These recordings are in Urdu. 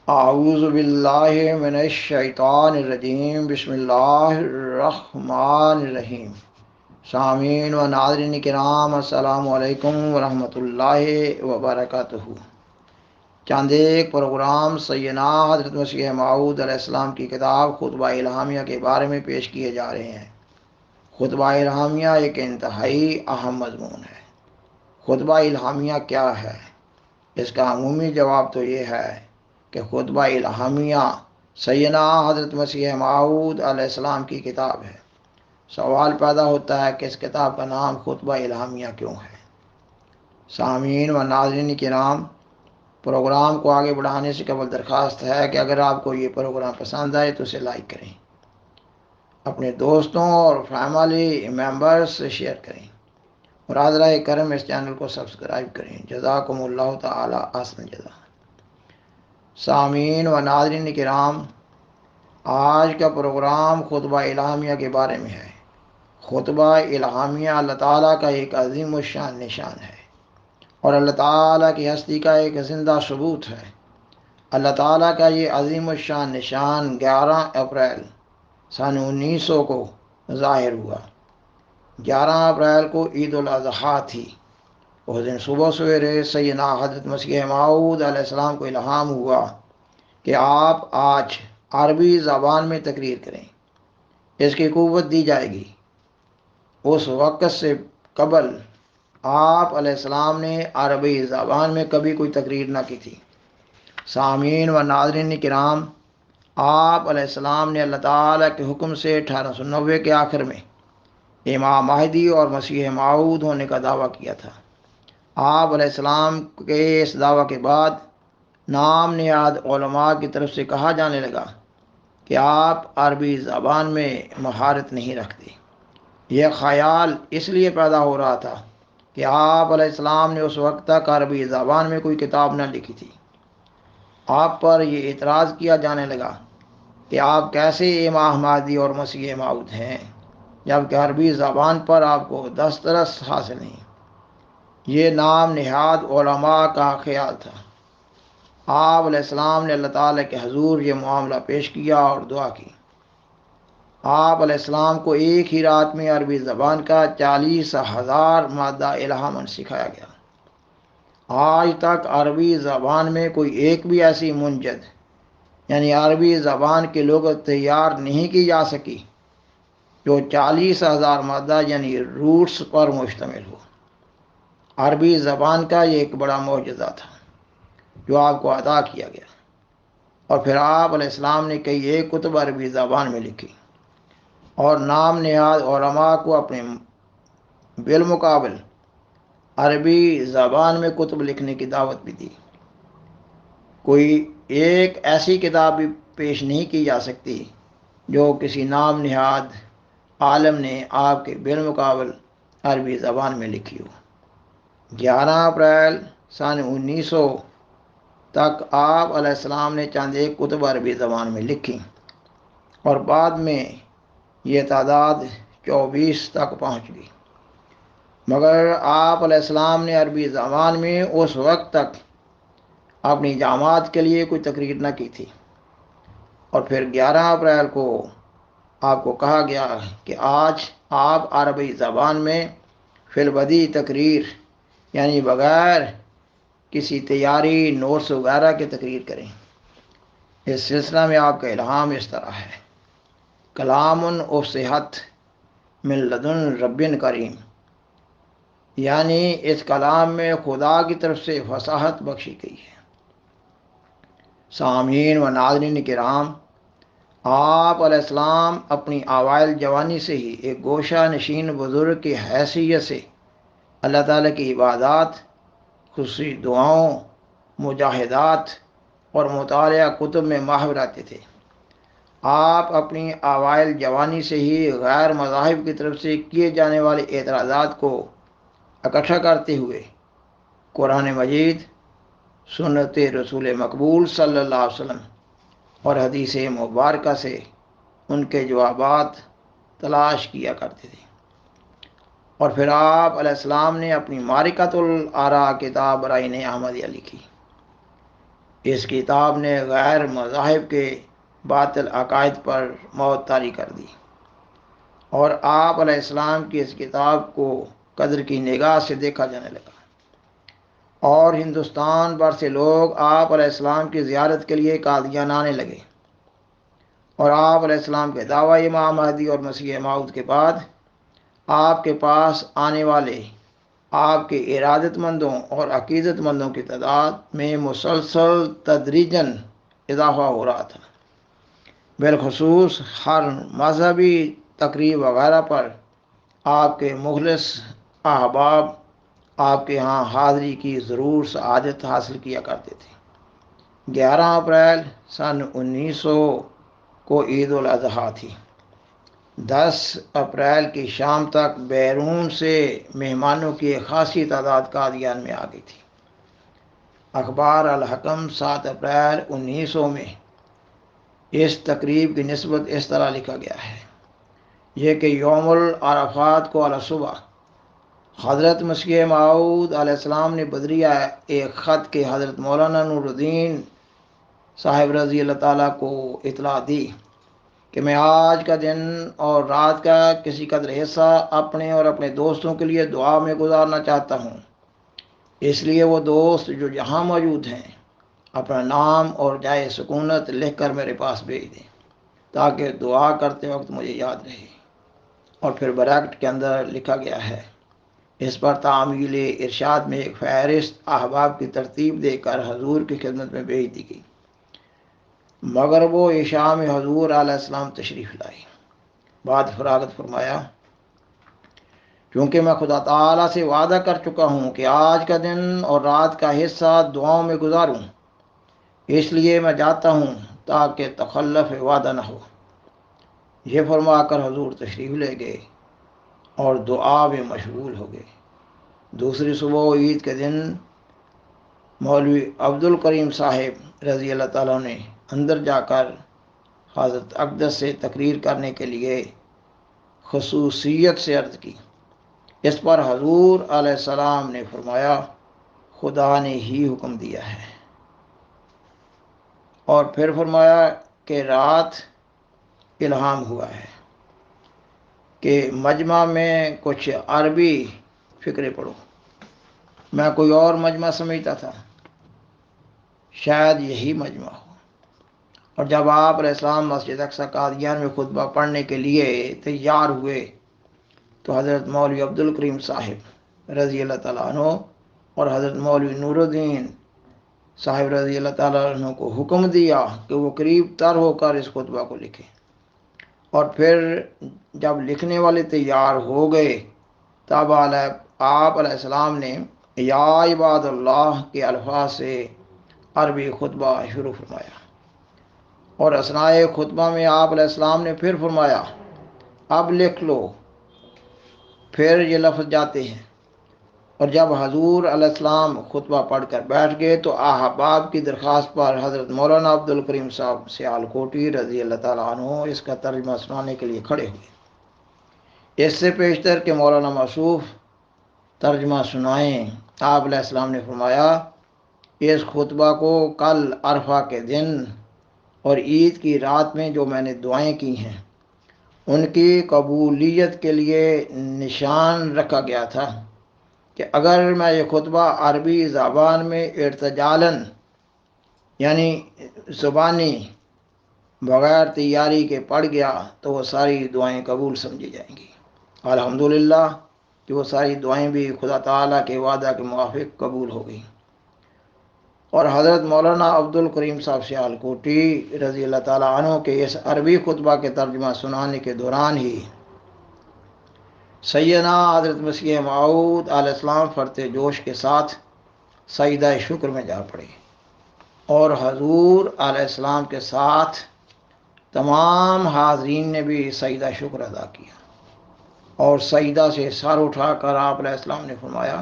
اعوذ باللہ من الشیطان الرجیم، بسم اللہ الرحمن الرحیم۔ سامعین و ناظرین کرام، السلام علیکم ورحمۃ اللہ وبرکاتہ۔ چند ایک پروگرام سیدنا حضرت مسیح موعود علیہ السلام کی کتاب خطبہ الہامیہ کے بارے میں پیش کیے جا رہے ہیں۔ خطبہ الہامیہ ایک انتہائی اہم مضمون ہے۔ خطبہ الہامیہ کیا ہے؟ اس کا عمومی جواب تو یہ ہے کہ خطبہ الہامیہ سیدنا حضرت مسیح موعود علیہ السلام کی کتاب ہے۔ سوال پیدا ہوتا ہے کہ اس کتاب کا نام خطبہ الہامیہ کیوں ہے؟ سامعین و ناظرین کرام، پروگرام کو آگے بڑھانے سے قبل درخواست ہے کہ اگر آپ کو یہ پروگرام پسند آئے تو اسے لائک کریں، اپنے دوستوں اور فیملی ممبرز سے شیئر کریں، اور حاضرہ کرم اس چینل کو سبسکرائب کریں۔ جزاکم اللہ تعالی احسن جزا۔ سامعین و ناظرین کرام، آج کا پروگرام خطبہ الہامیہ کے بارے میں ہے۔ خطبہ الہامیہ اللہ تعالیٰ کا ایک عظیم الشان نشان ہے، اور اللہ تعالیٰ کی ہستی کا ایک زندہ ثبوت ہے۔ اللہ تعالیٰ کا یہ عظیم الشان نشان 11 اپریل سن 1900 کو ظاہر ہوا۔ 11 اپریل کو عید الاضحیٰ تھی۔ اس دن صبح سویرے سیدنا حضرت مسیح موعود علیہ السلام کو الہام ہوا کہ آپ آج عربی زبان میں تقریر کریں، اس کی قوت دی جائے گی۔ اس وقت سے قبل آپ علیہ السلام نے عربی زبان میں کبھی کوئی تقریر نہ کی تھی۔ سامعین و ناظرین کرام، آپ علیہ السلام نے اللہ تعالیٰ کے حکم سے 1890 کے آخر میں امام مہدی اور مسیح موعود ہونے کا دعویٰ کیا تھا۔ آپ علیہ السلام کے اس دعویٰ کے بعد نام نہاد علماء کی طرف سے کہا جانے لگا کہ آپ عربی زبان میں مہارت نہیں رکھتے۔ یہ خیال اس لیے پیدا ہو رہا تھا کہ آپ علیہ السلام نے اس وقت تک عربی زبان میں کوئی کتاب نہ لکھی تھی۔ آپ پر یہ اعتراض کیا جانے لگا کہ آپ کیسے امام مہدی اور مسیح موعود ہیں جبکہ عربی زبان پر آپ کو دسترس حاصل نہیں۔ یہ نام نہاد علماء کا خیال تھا۔ آپ علیہ السلام نے اللہ تعالیٰ کے حضور یہ معاملہ پیش کیا اور دعا کی۔ آپ علیہ السلام کو ایک ہی رات میں عربی زبان کا 40,000 مادہ الہاماً سکھایا گیا۔ آج تک عربی زبان میں کوئی ایک بھی ایسی منجد یعنی عربی زبان کی لغت تیار نہیں کی جا سکی جو 40,000 مادہ یعنی روٹس پر مشتمل ہو۔ عربی زبان کا یہ ایک بڑا معجزہ تھا جو آپ کو عطا کیا گیا، اور پھر آپ علیہ السلام نے کئی ایک کتب عربی زبان میں لکھی اور نام نہاد علماء کو اپنے بالمقابل عربی زبان میں کتب لکھنے کی دعوت بھی دی۔ کوئی ایک ایسی کتاب بھی پیش نہیں کی جا سکتی جو کسی نام نہاد عالم نے آپ کے بالمقابل عربی زبان میں لکھی ہو۔ 11 اپریل سن 1900 تک آپ علیہ السلام نے چند ایک کتب عربی زبان میں لکھی، اور بعد میں یہ تعداد 24 تک پہنچ گئی، مگر آپ علیہ السلام نے عربی زبان میں اس وقت تک اپنی جماعت کے لیے کوئی تقریر نہ کی تھی۔ اور پھر 11 اپریل کو آپ کو کہا گیا کہ آج آپ عربی زبان میں فی البدیہہ تقریر یعنی بغیر کسی تیاری نوٹس وغیرہ کی تقریر کریں۔ اس سلسلہ میں آپ کا الہام اس طرح ہے: کلام افصحت من لدن رب کریم، یعنی اس کلام میں خدا کی طرف سے فصاحت بخشی گئی ہے۔ سامعین و ناظرین کرام، آپ علیہ السلام اپنی اوائل جوانی سے ہی ایک گوشہ نشین بزرگ کی حیثیت سے اللہ تعالیٰ کی عبادات، خصوصی دعاؤں، مجاہدات اور مطالعہ کتب میں ماہر رہتے تھے۔ آپ اپنی اوائل جوانی سے ہی غیر مذاہب کی طرف سے کیے جانے والے اعتراضات کو اکٹھا کرتے ہوئے قرآن مجید، سنت رسول مقبول صلی اللہ علیہ وسلم اور حدیث مبارکہ سے ان کے جوابات تلاش کیا کرتے تھے۔ اور پھر آپ علیہ السلام نے اپنی معرکۃ الآراء کتاب برائے احمدیہ لکھی۔ اس کتاب نے غیر مذاہب کے باطل عقائد پر موت طاری کر دی، اور آپ علیہ السلام کی اس کتاب کو قدر کی نگاہ سے دیکھا جانے لگا، اور ہندوستان بھر سے لوگ آپ علیہ السلام کی زیارت کے لیے قادیان آنے لگے، اور آپ علیہ السلام کے دعوی امام مہدی اور مسیح موعود کے بعد آپ کے پاس آنے والے آپ کے ارادت مندوں اور عقیدت مندوں کی تعداد میں مسلسل تدریجاً اضافہ ہو رہا تھا۔ بالخصوص ہر مذہبی تقریب وغیرہ پر آپ کے مخلص احباب آپ کے ہاں حاضری کی ضرور سعادت حاصل کیا کرتے تھے۔ 11 اپریل سن 1900 کو عید الاضحیٰ تھی۔ 10 اپریل کی شام تک بیرون سے مہمانوں کی ایک خاصی تعداد قادیان میں آ گئی تھی۔ اخبار الحکم 7 اپریل 1900 میں اس تقریب کی نسبت اس طرح لکھا گیا ہے، یہ کہ یوم العرفات کو علی صبح حضرت مسیح موعود علیہ السلام نے بدریہ ایک خط کے حضرت مولانا نور الدین صاحب رضی اللہ تعالیٰ کو اطلاع دی کہ میں آج کا دن اور رات کا کسی قدر حصہ اپنے اور اپنے دوستوں کے لیے دعا میں گزارنا چاہتا ہوں، اس لیے وہ دوست جو جہاں موجود ہیں اپنا نام اور جائے سکونت لکھ کر میرے پاس بھیج دیں تاکہ دعا کرتے وقت مجھے یاد رہے۔ اور پھر بریکٹ کے اندر لکھا گیا ہے، اس پر تعمیل ارشاد میں ایک فہرست احباب کی ترتیب دے کر حضور کی خدمت میں بھیج دی گئی۔ مغرب و عشاء میں حضور علیہ السلام تشریف لائے، بعد فراغت فرمایا، کیونکہ میں خدا تعالیٰ سے وعدہ کر چکا ہوں کہ آج کا دن اور رات کا حصہ دعاؤں میں گزاروں، اس لیے میں جاتا ہوں تاکہ تخلف وعدہ نہ ہو۔ یہ فرما کر حضور تشریف لے گئے اور دعا میں مشغول ہو گئے۔ دوسری صبح عید کے دن مولوی عبد الکریم صاحب رضی اللہ تعالیٰ نے اندر جا کر حضرت اقدس سے تقریر کرنے کے لیے خصوصیت سے عرض کی۔ اس پر حضور علیہ السلام نے فرمایا، خدا نے ہی حکم دیا ہے، اور پھر فرمایا کہ رات الہام ہوا ہے کہ مجمع میں کچھ عربی فقرے پڑھو۔ میں کوئی اور مجمع سمجھتا تھا، شاید یہی مجمع ہو۔ اور جب آپ علیہ السلام مسجد اقصی قادیان میں خطبہ پڑھنے کے لیے تیار ہوئے تو حضرت مولوی عبد الکریم صاحب رضی اللہ تعالیٰ عنہ اور حضرت مولوی نور الدین صاحب رضی اللہ تعالیٰ عنہ کو حکم دیا کہ وہ قریب تر ہو کر اس خطبہ کو لکھیں، اور پھر جب لکھنے والے تیار ہو گئے تب آپ علیہ السلام نے یا عباد اللہ کے الفاظ سے عربی خطبہ شروع فرمایا، اور اثناء خطبہ میں آپ علیہ السلام نے پھر فرمایا، اب لکھ لو۔ پھر یہ لفظ جاتے ہیں، اور جب حضور علیہ السلام خطبہ پڑھ کر بیٹھ گئے تو احباب کی درخواست پر حضرت مولانا عبد الکریم صاحب سیالکوٹی رضی اللہ تعالیٰ عنہ اس کا ترجمہ سنانے کے لیے کھڑے ہوئے۔ اس سے پیشتر کہ مولانا موصوف ترجمہ سنائیں، آپ علیہ السلام نے فرمایا، اس خطبہ کو کل عرفہ کے دن اور عید کی رات میں جو میں نے دعائیں کی ہیں ان کی قبولیت کے لیے نشان رکھا گیا تھا کہ اگر میں یہ خطبہ عربی زبان میں ارتجالاً یعنی زبانی بغیر تیاری کے پڑھ گیا تو وہ ساری دعائیں قبول سمجھی جائیں گی۔ الحمدللہ کہ وہ ساری دعائیں بھی خدا تعالیٰ کے وعدہ کے موافق قبول ہو گئیں۔ اور حضرت مولانا عبد الکریم صاحب سیالکوٹی رضی اللہ تعالیٰ عنہ کے اس عربی خطبہ کے ترجمہ سنانے کے دوران ہی سیدنا حضرت مسیح موعود علیہ السلام فرتے جوش کے ساتھ سجدہ شکر میں جا پڑے، اور حضور علیہ السلام کے ساتھ تمام حاضرین نے بھی سجدہ شکر ادا کیا، اور سجدہ سے سر اٹھا کر آپ علیہ السلام نے فرمایا،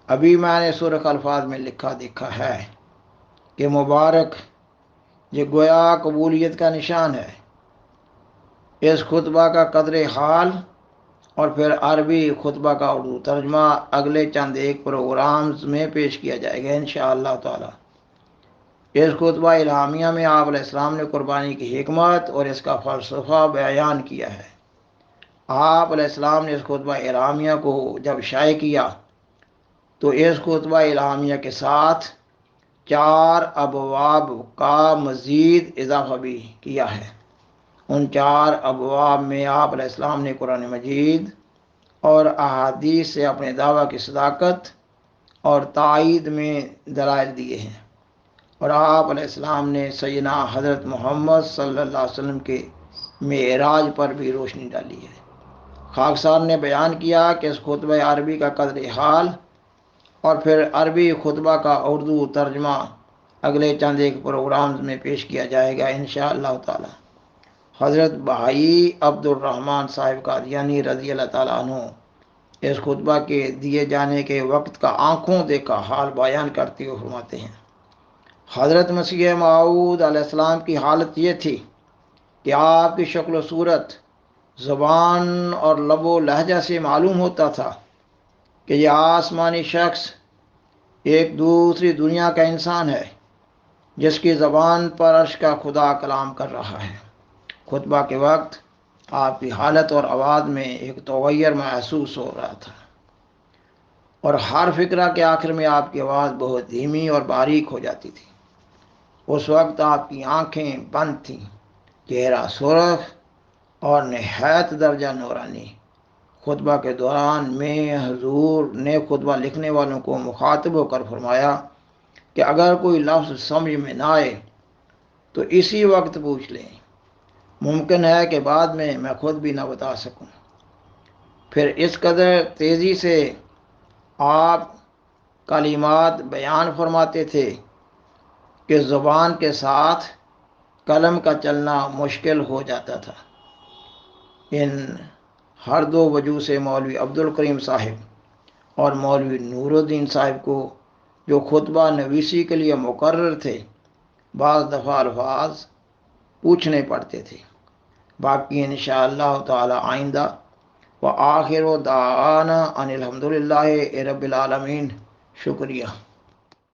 ابھی میں نے سرخ الفاظ میں لکھا دیکھا ہے کہ مبارک یہ گویا قبولیت کا نشان ہے۔ اس خطبہ کا قدر حال اور پھر عربی خطبہ کا اردو ترجمہ اگلے چند ایک پروگرامز میں پیش کیا جائے گا انشاءاللہ تعالی۔ اس خطبہ الہامیہ میں آپ علیہ السلام نے قربانی کی حکمت اور اس کا فلسفہ بیان کیا ہے۔ آپ علیہ السلام نے اس خطبہ الہامیہ کو جب شائع کیا تو اس خطبہ الہامیہ کے ساتھ 4 ابواب کا مزید اضافہ بھی کیا ہے۔ ان 4 ابواب میں آپ علیہ السلام نے قرآن مجید اور احادیث سے اپنے دعویٰ کی صداقت اور تائید میں دلائل دیے ہیں، اور آپ علیہ السلام نے سیدنا حضرت محمد صلی اللہ علیہ وسلم کے معراج پر بھی روشنی ڈالی ہے۔ خاکسار نے بیان کیا کہ اس خطبہ عربی کا قدر حال اور پھر عربی خطبہ کا اردو ترجمہ اگلے چند ایک پروگرامز میں پیش کیا جائے گا انشاءاللہ تعالی۔ حضرت بھائی عبد الرحمن صاحب قادیانی رضی اللہ تعالیٰ عنہ اس خطبہ کے دیے جانے کے وقت کا آنکھوں دیکھا حال بیان کرتے ہوئے فرماتے ہیں، حضرت مسیح موعود علیہ السلام کی حالت یہ تھی کہ آپ کی شکل و صورت، زبان اور لب و لہجہ سے معلوم ہوتا تھا کہ یہ آسمانی شخص ایک دوسری دنیا کا انسان ہے جس کی زبان پر عرش کا خدا کلام کر رہا ہے۔ خطبہ کے وقت آپ کی حالت اور آواز میں ایک تغیر محسوس ہو رہا تھا، اور ہر فقرہ کے آخر میں آپ کی آواز بہت دھیمی اور باریک ہو جاتی تھی۔ اس وقت آپ کی آنکھیں بند تھیں، چہرہ سرخ اور نہایت درجہ نورانی۔ خطبہ کے دوران میں حضور نے خطبہ لکھنے والوں کو مخاطب ہو کر فرمایا کہ اگر کوئی لفظ سمجھ میں نہ آئے تو اسی وقت پوچھ لیں، ممکن ہے کہ بعد میں خود بھی نہ بتا سکوں۔ پھر اس قدر تیزی سے آپ کلمات بیان فرماتے تھے کہ زبان کے ساتھ قلم کا چلنا مشکل ہو جاتا تھا۔ ان ہر 2 وجوہ سے مولوی عبد الکریم صاحب اور مولوی نور الدین صاحب کو جو خطبہ نویسی کے لیے مقرر تھے بعض دفعہ الفاظ پوچھنے پڑتے تھے۔ باقی انشاءاللہ تعالی آئندہ وآخر دعوانا ان الحمدللہ رب العالمین۔ شکریہ۔